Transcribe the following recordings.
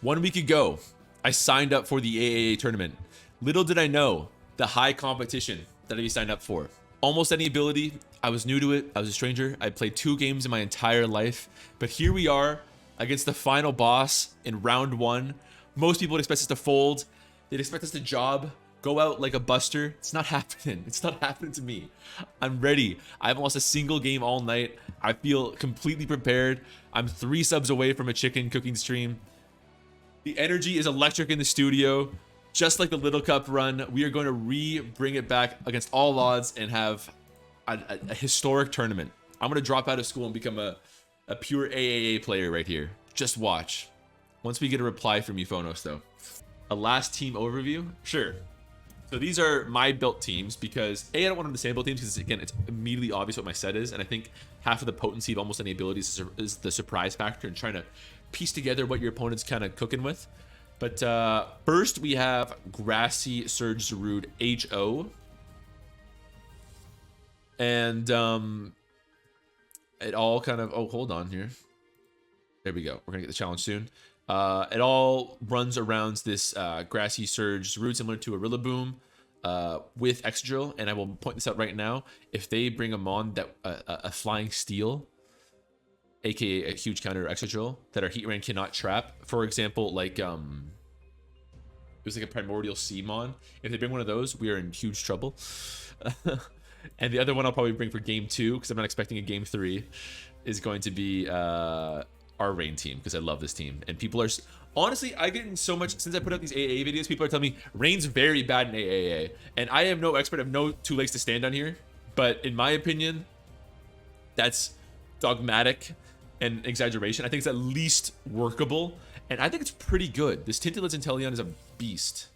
1 week ago, I signed up for the AAA tournament. Little did I know the high competition that I'd be signed up for. Almost any ability. I was new to it. I was a stranger. I played 2 games in my entire life. But here we are against the final boss in round 1. Most people would expect us to fold. They'd expect us to job, go out like a buster. It's not happening. It's not happening to me. I'm ready. I haven't lost a single game all night. I feel completely prepared. I'm 3 subs away from a chicken cooking stream. The energy is electric in the studio. Just like the Little Cup run, we are going to bring it back against all odds and have a historic tournament. I'm going to drop out of school and become a pure AAA player right here. Just watch. Once we get a reply from Euphonos, though. A last team overview? Sure. So these are my built teams because I don't want them to say built teams because, again, it's immediately obvious what my set is. And I think half of the potency of almost any abilities is the surprise factor and trying to piece together what your opponent's kind of cooking with. But first we have Grassy, Surge, Zarude, HO. And it all kind of... Oh, hold on here. There we go. We're going to get the challenge soon. It all runs around this Grassy, Surge, Zarude, similar to a Rillaboom with excadrill. And I will point this out right now. If they bring a mon that a Flying Steel, aka a huge counter excadrill that our Heatran cannot trap, for example, like it was like a Primordial Seamon. If they bring one of those, we are in huge trouble. And the other one I'll probably bring for game 2, because I'm not expecting a game 3, is going to be our Rain team, because I love this team. And people are... Honestly, I get in so much... Since I put out these AA videos, people are telling me Rain's very bad in AAA. And I am no expert. I have no 2 legs to stand on here. But in my opinion, that's dogmatic and exaggeration. I think it's at least workable. And I think it's pretty good. This Tinted Inteleon is a beast.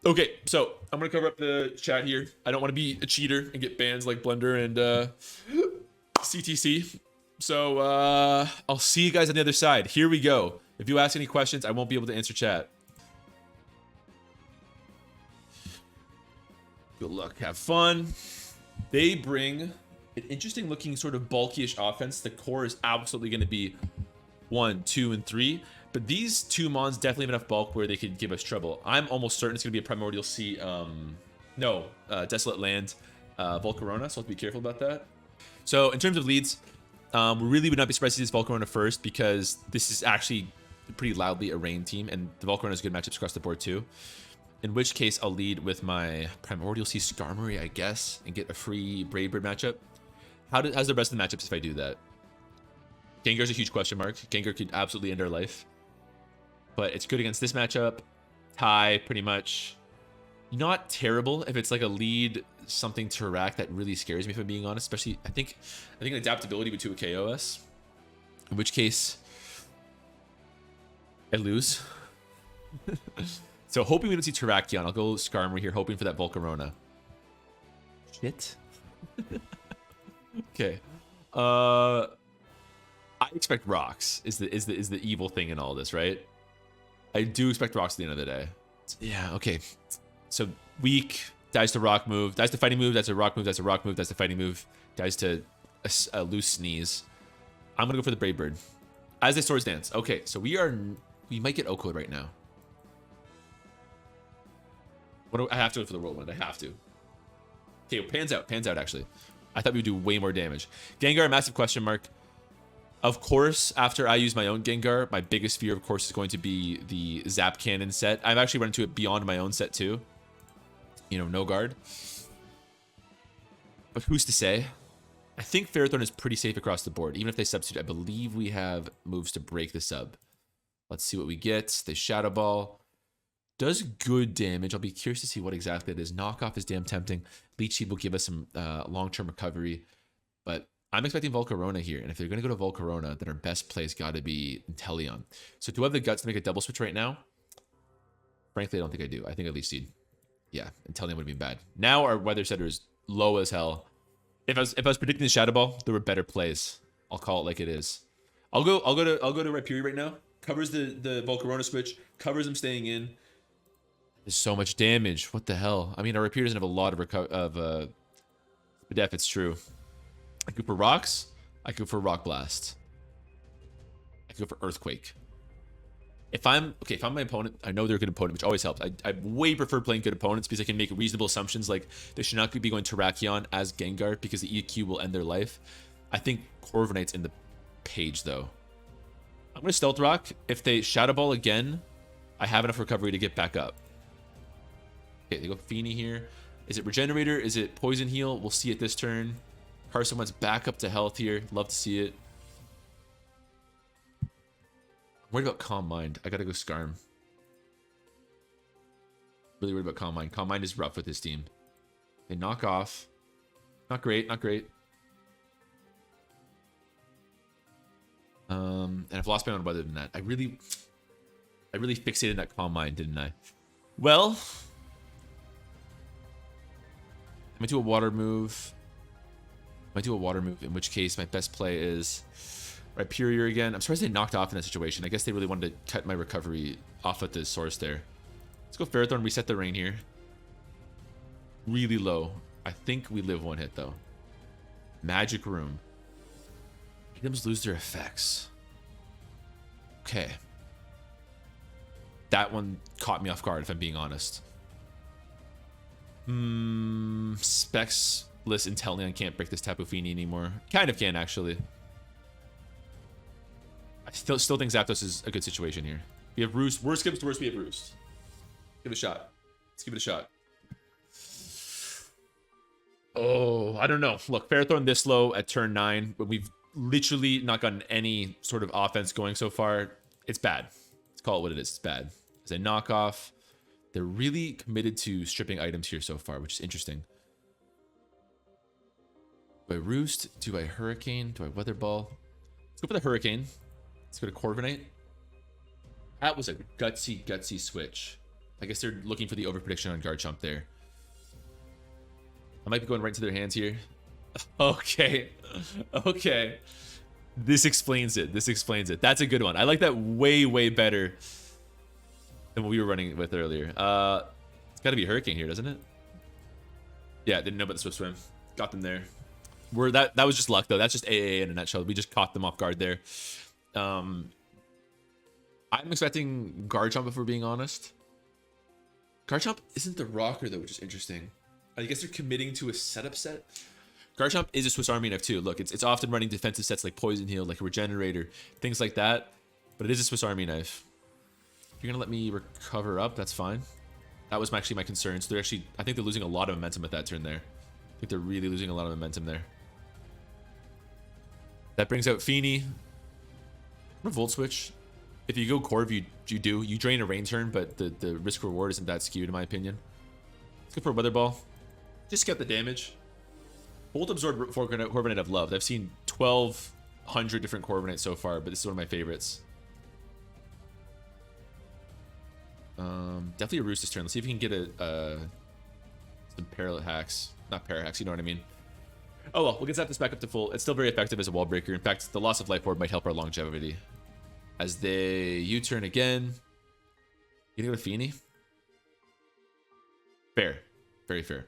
Okay, so I'm going to cover up the chat here. I don't want to be a cheater and get bans like Blender and CTC. So I'll see you guys on the other side. Here we go. If you ask any questions, I won't be able to answer chat. Good luck. Have fun. They bring an interesting looking sort of bulky-ish offense. The core is absolutely going to be 1, 2, and 3. But these 2 mons definitely have enough bulk where they could give us trouble. I'm almost certain it's going to be a Primordial Sea, Desolate Land, Volcarona, so I'll have to be careful about that. So in terms of leads, we really would not be surprised to see this Volcarona first because this is actually pretty loudly a Rain team, and the Volcarona has good matchups across the board too. In which case, I'll lead with my Primordial Sea Skarmory, I guess, and get a free Brave Bird matchup. How's the rest of the matchups if I do that? Gengar's a huge question mark. Gengar could absolutely end our life. But it's good against this matchup. Tie, pretty much. Not terrible if it's like a lead something to rack that really scares me, if I'm being honest. Especially, I think an adaptability would 2 KO us. In which case, I lose. So hoping we don't see Terrakion. I'll go Skarmory here, hoping for that Volcarona. Shit. Okay. I expect rocks is the evil thing in all this, right? I do expect rocks at the end of the day. Yeah, okay. So weak, dies to rock move, dies to fighting move, dies to rock move, dies to rock move, dies to fighting move, dies to a loose sneeze. I'm gonna go for the Brave Bird. As they Swords Dance. Okay, so we might get O-Code right now. I have to go for the Whirlwind. I have to. Okay, well, pans out actually. I thought we would do way more damage. Gengar, massive question mark. Of course, after I use my own Gengar, my biggest fear, of course, is going to be the Zap Cannon set. I've actually run into it beyond my own set, too. You know, no guard. But who's to say? I think Ferrothorn is pretty safe across the board. Even if they substitute, I believe we have moves to break the sub. Let's see what we get. The Shadow Ball does good damage. I'll be curious to see what exactly it is. Knockoff is damn tempting. Leech Seed will give us some long-term recovery. But I'm expecting Volcarona here, and if they're going to go to Volcarona, then our best play has got to be Inteleon. So do I have the guts to make a double switch right now? Frankly, I don't think I do. I think I Leech Seed. Yeah, Inteleon would be bad. Now our weather setter is low as hell. If I was predicting the Shadow Ball, there were better plays. I'll call it like it is. I'll go to Rhyperior right now. Covers the Volcarona switch. Covers him staying in. There's so much damage. What the hell? I mean, our Rhyperior doesn't have a lot of def. It's true. I go for rocks. I go for Rock Blast. I could go for Earthquake. If I'm my opponent, I know they're a good opponent, which always helps. I way prefer playing good opponents because I can make reasonable assumptions like they should not be going Terrakion as Gengar because the EQ will end their life. I think Corviknight's in the page though. I'm gonna Stealth Rock. If they Shadow Ball again, I have enough recovery to get back up. Okay, they go Feeny here. Is it Regenerator? Is it Poison Heal? We'll see it this turn. Carson wants back up to health here. Love to see it. I'm worried about Calm Mind. I gotta go Skarm. Really worried about Calm Mind. Calm Mind is rough with this team. They knock off. Not great, not great. And I've lost my own weather than that. I really fixated that Calm Mind, didn't I? Well, I might do a water move. In which case my best play is Rhyperior again. I'm surprised they knocked off in that situation. I guess they really wanted to cut my recovery off at the source there. Let's go Ferrothorn, reset the rain here. Really low. I think we live one hit though. Magic Room. Items lose their effects. Okay. That one caught me off guard, if I'm being honest. Spexless Inteleon can't break this Tapu Fini anymore. Kind of can, actually. I still think Zapdos is a good situation here. We have Roost. Worst comes to worst, we have Roost. Give it a shot. Let's give it a shot. Oh, I don't know. Look, Ferrothorn this low at turn 9, when we've literally not gotten any sort of offense going so far. It's bad. Let's call it what it is. It's bad. As a knockoff, they're really committed to stripping items here so far, which is interesting. Do I Roost? Do I Hurricane? Do I Weather Ball? Let's go for the Hurricane. Let's go to Corviknight. That was a gutsy switch. I guess they're looking for the overprediction on Garchomp there. I might be going right into their hands here. Okay. Okay. This explains it. This explains it. That's a good one. I like that way better than what we were running with earlier. It's got to be a Hurricane here, doesn't it? Yeah, didn't know about the Swift Swim. Got them there. That was just luck, though. That's just AAA in a nutshell. We just caught them off guard there. I'm expecting Garchomp, if we're being honest. Garchomp isn't the rocker, though, which is interesting. I guess they're committing to a setup set. Garchomp is a Swiss Army knife too. Look, it's often running defensive sets like Poison Heal, like Regenerator, things like that. But it is a Swiss Army knife. If you're gonna let me recover up, that's fine. That was actually my concern. So I think they're losing a lot of momentum with that turn there. I think they're really losing a lot of momentum there. That brings out Feeny. I'm gonna Volt Switch. If you go Corv, you drain a rain turn, but the risk reward isn't that skewed in my opinion. Let's go for a Weather Ball. Just get the damage. Volt Absorb Corviknight I've loved. I've seen 1,200 different Corviknights so far, but this is one of my favorites. Definitely a Roost this turn. Let's see if we can get some Parallel Hacks. Not Para Hacks, you know what I mean. Oh well, we'll get this back up to full. It's still very effective as a wall breaker. In fact, the loss of Life Orb might help our longevity. As they U-turn again. You gonna go to Feeny? Fair. Very fair.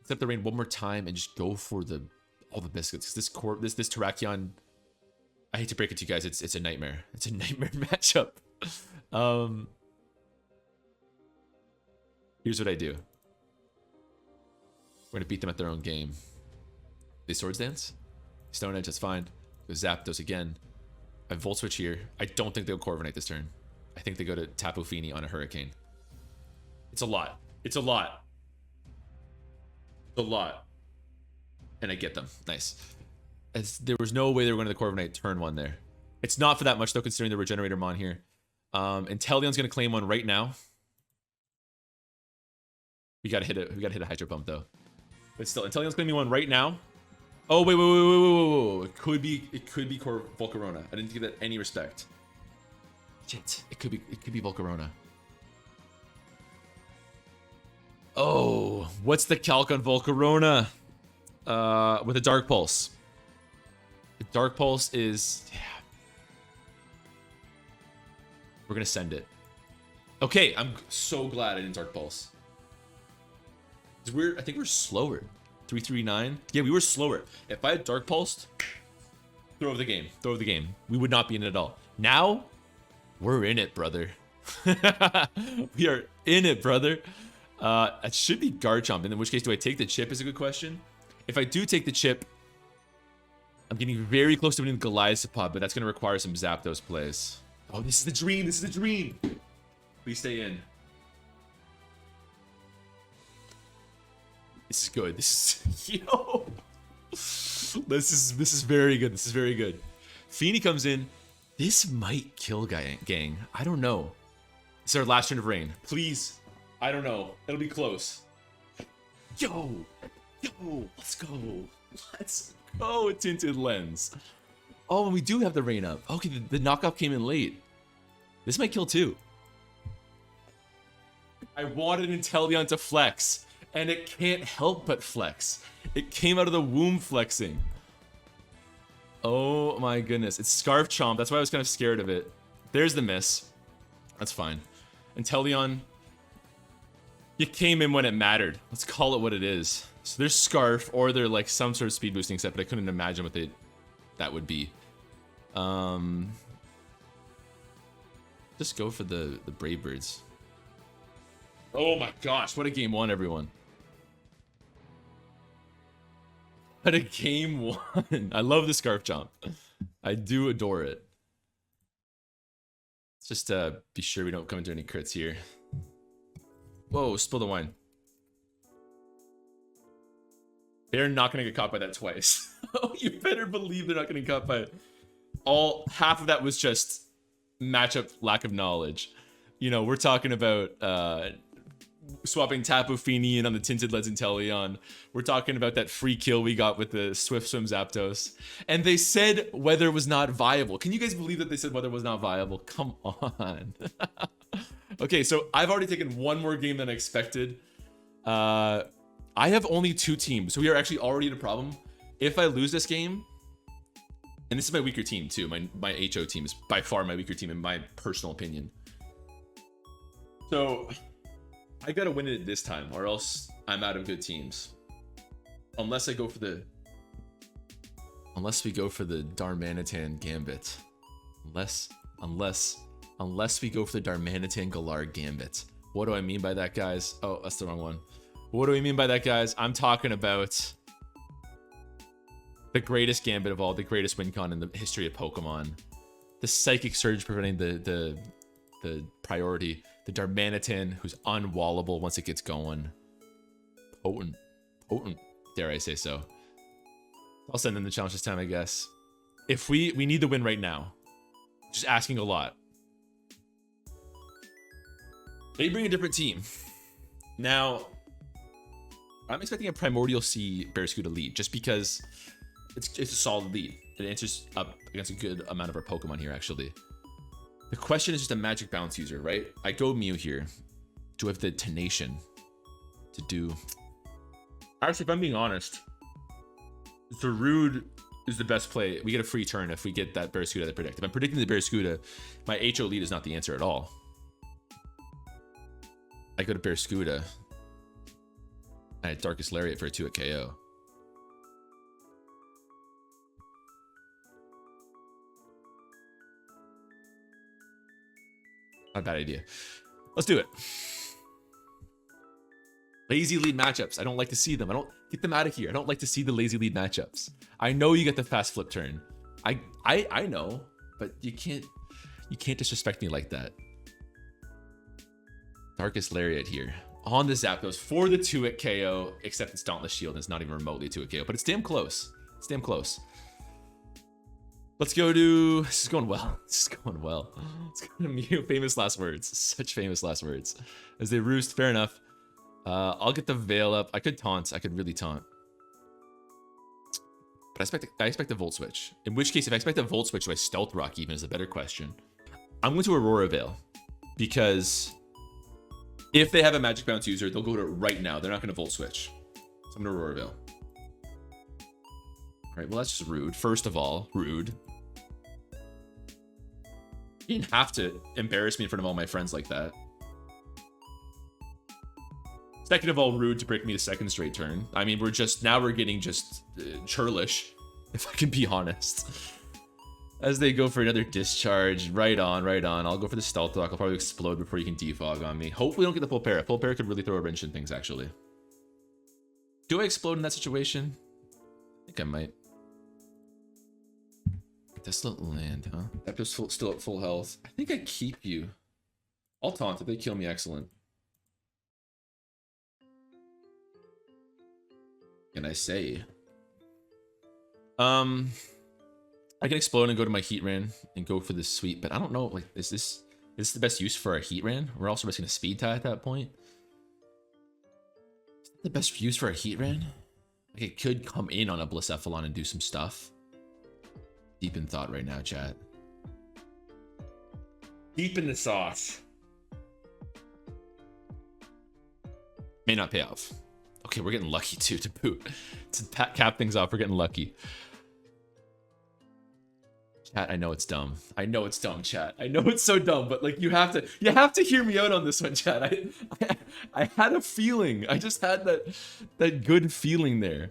Accept the rain one more time and just go for all the biscuits. This Terrakion, I hate to break it to you guys, it's a nightmare. It's a nightmare matchup. Here's what I do. We're gonna beat them at their own game. They Swords Dance? Stone Edge, that's fine. Go Zapdos again. I Volt Switch here. I don't think they'll Corviknight this turn. I think they go to Tapu Fini on a Hurricane. It's a lot. It's a lot. A lot. And I get them. Nice. As there was no way they were going to the Corviknight turn 1 there. It's not for that much though, considering the Regenerator Mon here. Inteleon's going to claim one right now. We gotta hit a Hydro Pump though. But still, Inteleon's claiming one right now. Oh wait. It could be Volcarona. I didn't give that any respect. Shit. It could be Volcarona. Oh, what's the calc on Volcarona? With a Dark Pulse. The Dark Pulse is... Yeah. We're going to send it. Okay, I'm so glad I didn't Dark Pulse. I think we're slower. 339. Yeah, we were slower. If I had Dark Pulsed, throw over the game. Throw over the game. We would not be in it at all. Now, we're in it, brother. We are in it, brother. It should be Garchomp, in which case do I take the chip is a good question. If I do take the chip, I'm getting very close to winning the Goliath pod, but that's going to require some Zapdos plays. Oh, this is the dream. This is the dream. Please stay in. This is good. This is yo. This is very good. This is very good. Feeny comes in. This might kill gang. I don't know. This is our last turn of rain. Please. I don't know. It'll be close. Yo. Let's go. Let's go. Tinted Lens. Oh, and we do have the rain up. Okay, the knockoff came in late. This might kill too. I wanted Inteleon to flex, and it can't help but flex. It came out of the womb flexing. Oh my goodness. It's Scarf Chomp. That's why I was kind of scared of it. There's the miss. That's fine. Inteleon, you came in when it mattered. Let's call it what it is. So there's Scarf, or they're like some sort of speed boosting set, but I couldn't imagine what that would be. Just go for the Brave Birds. Oh my gosh, what a game one, everyone. What a game one. I love the Scarf Chomp. I do adore it. Let's just be sure we don't come into any crits here. Whoa, spill the wine. They're not going to get caught by that twice. Oh, you better believe they're not going to get caught by it. Half of that was just matchup lack of knowledge. You know, we're talking about swapping Tapu Fini in on the Tinted Lens Inteleon. We're talking about that free kill we got with the Swift Swim Zapdos. And they said weather was not viable. Can you guys believe that they said weather was not viable? Come on. Okay, so I've already taken one more game than I expected. I have only 2 teams, so we are actually already in a problem. If I lose this game, and this is my weaker team too, my HO team is by far my weaker team in my personal opinion. So I gotta win it this time, or else I'm out of good teams. Unless we go for the Darmanitan Gambit. Unless we go for the Darmanitan Galar Gambit. What do I mean by that, guys? Oh, that's the wrong one. What do I mean by that, guys? I'm talking about the greatest Gambit of all, the greatest win con in the history of Pokemon. The Psychic Surge preventing the priority. The Darmanitan, who's unwallable once it gets going. Potent, dare I say so. I'll send in the challenge this time, I guess. If we need the win right now. Just asking a lot. They bring a different team. Now, I'm expecting a Primordial Sea Barraskewda lead, just because it's a solid lead. It answers up against a good amount of our Pokemon here, actually. The question is just a Magic Bounce user, right? I go Mew here. Do I have the Tenation to do? Actually, if I'm being honest, Zarude is the best play. We get a free turn if we get that Barraskewda that predict. If I'm predicting the Barraskewda, my HO lead is not the answer at all. I go to Barraskewda. I had Darkest Lariat for a 2 at KO. Not a bad idea. Let's do it. Lazy lead matchups. I don't like to see them. I don't get them out of here. I don't like to see the lazy lead matchups. I know you get the fast flip turn. I know, but you can't disrespect me like that. Darkest Lariat here. On the Zapdos for the 2 at KO, except it's Dauntless Shield and it's not even remotely 2 at KO, but it's damn close. It's damn close. Let's go to... This is going well. This is going well. Let's go to Mew. Famous last words. Such famous last words. As they roost, fair enough. I'll get the Veil up. I could taunt. I could really taunt. But I expect a Volt Switch. In which case, if I expect a Volt Switch, do I Stealth Rock even is a better question. I'm going to Aurora Veil. Because if they have a Magic Bounce user, they'll go to it right now. They're not going to Volt Switch. So I'm going to Aurora Veil. Alright, well that's just rude. First of all, rude. You didn't have to embarrass me in front of all my friends like that. Second of all, rude to break me the second straight turn. I mean, we're getting just churlish, if I can be honest. As they go for another discharge. Right on, right on. I'll go for the stealth lock. I'll probably explode before you can defog on me. Hopefully we don't get the full para. Full para could really throw a wrench in things, actually. Do I explode in that situation? I think I might. Desolate land, huh? That was still at full health. I think I keep you. I'll taunt if they kill me. Excellent. Can I say? I can explode and go to my heat ran and go for this sweep, but I don't know. Like, is this the best use for a heat ran? We're also risking a speed tie at that point. Is that the best use for a heat ran? Like, it could come in on a Blacephalon and do some stuff. Deep in thought right now, chat. Deep in the sauce. May not pay off. Okay, we're getting lucky too, to boot. To cap things off, we're getting lucky. Chat, I know it's dumb. I know it's dumb, chat. I know it's so dumb, but like you have to hear me out on this one, chat. I had a feeling. I just had that good feeling there.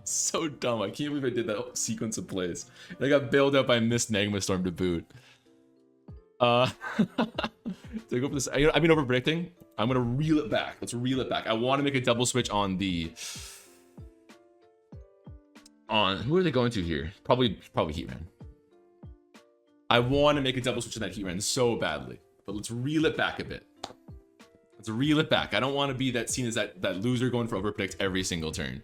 So dumb. I can't believe I did that sequence of plays. And I got bailed out by Mist Magma Storm to boot. To go for this, I've been over predicting. I'm gonna reel it back. Let's reel it back. I want to make a double switch on the. Who are they going to here? Probably Heatran. I want to make a double switch on that Heatran so badly, but let's reel it back a bit. Let's reel it back. I don't want to be that seen as that loser going for overpredict every single turn.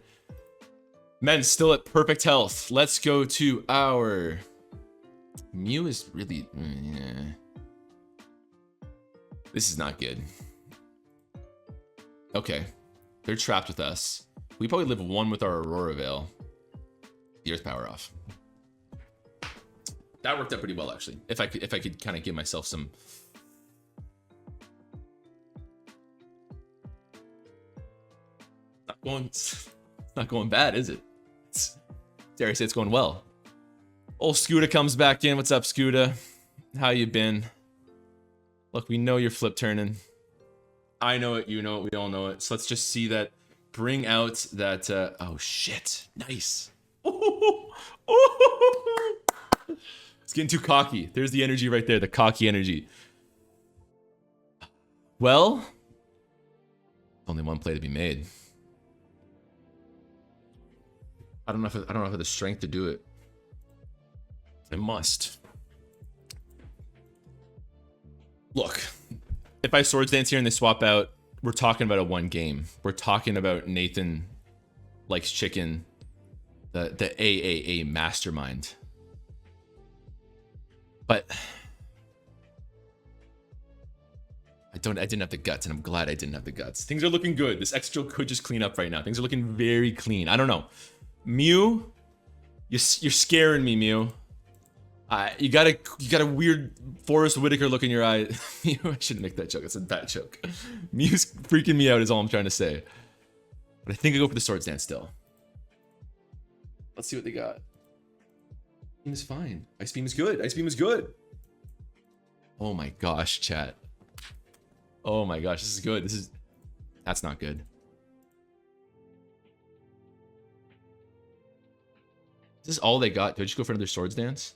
Men still at perfect health. Let's go to our Mew is really yeah. This is not good. Okay, they're trapped with us. We probably live one with our Aurora Veil. The Earth Power off. That worked out pretty well, actually. If I could kind of give myself some. Not going bad, is it? Dare I say it's going well. Old Scooter comes back in. What's up, Scooter? How you been? Look, we know you're flip turning. I know it. You know it. We all know it. So let's just see that. Bring out that. Oh shit! Nice. It's getting too cocky. There's the energy right there. The cocky energy. Well, only one play to be made. I don't know if I have the strength to do it. I must. Look, if I Swords Dance here and they swap out, we're talking about a one game. We're talking about Nathan likes chicken, the AAA mastermind. But I didn't have the guts, and I'm glad I didn't have the guts. Things are looking good. This excadrill could just clean up right now. Things are looking very clean. I don't know. Mew, you're scaring me, Mew. You got a weird Forrest Whitaker look in your eye. Mew, I shouldn't make that joke. It's a bad joke. Mew's freaking me out is all I'm trying to say. But I think I go for the Swords Dance still. Let's see what they got. Ice Beam is fine. Ice Beam is good. Ice Beam is good. Oh my gosh, chat. Oh my gosh, this is good. That's not good. Is this all they got? Do I just go for another Swords Dance?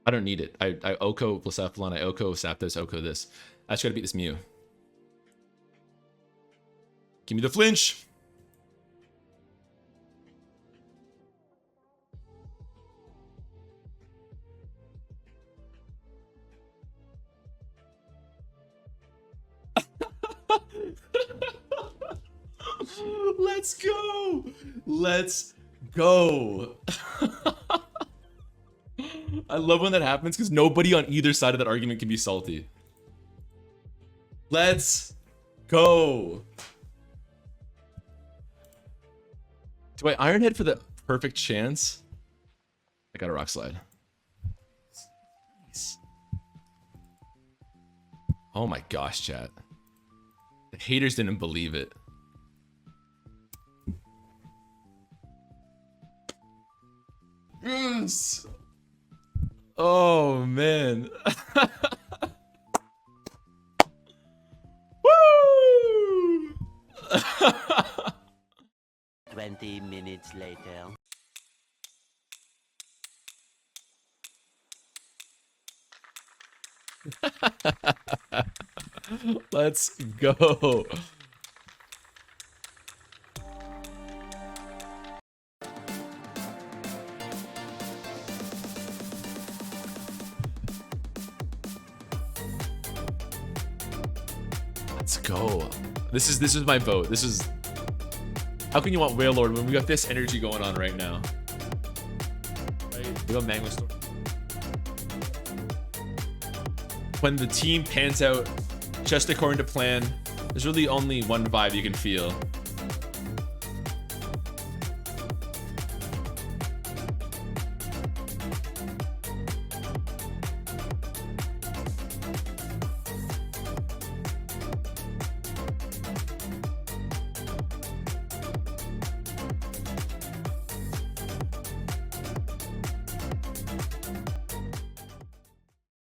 I don't need it. I Oko Blacephalon, I Oko Zapdos, Oko this. I just gotta beat this Mew. Give me the flinch! Let's go! Let's go! I love when that happens because nobody on either side of that argument can be salty. Let's go! Do I Iron Head for the perfect chance? I got a Rock Slide. Nice. Oh my gosh, chat. The haters didn't believe it. Yes! Oh man. Woo! 20 minutes later. Let's go. Let's go. This is my vote. This is. How can you want Whale Lord when we got this energy going on right now? Right? We got Magma Storm. When the team pans out just according to plan, there's really only one vibe you can feel.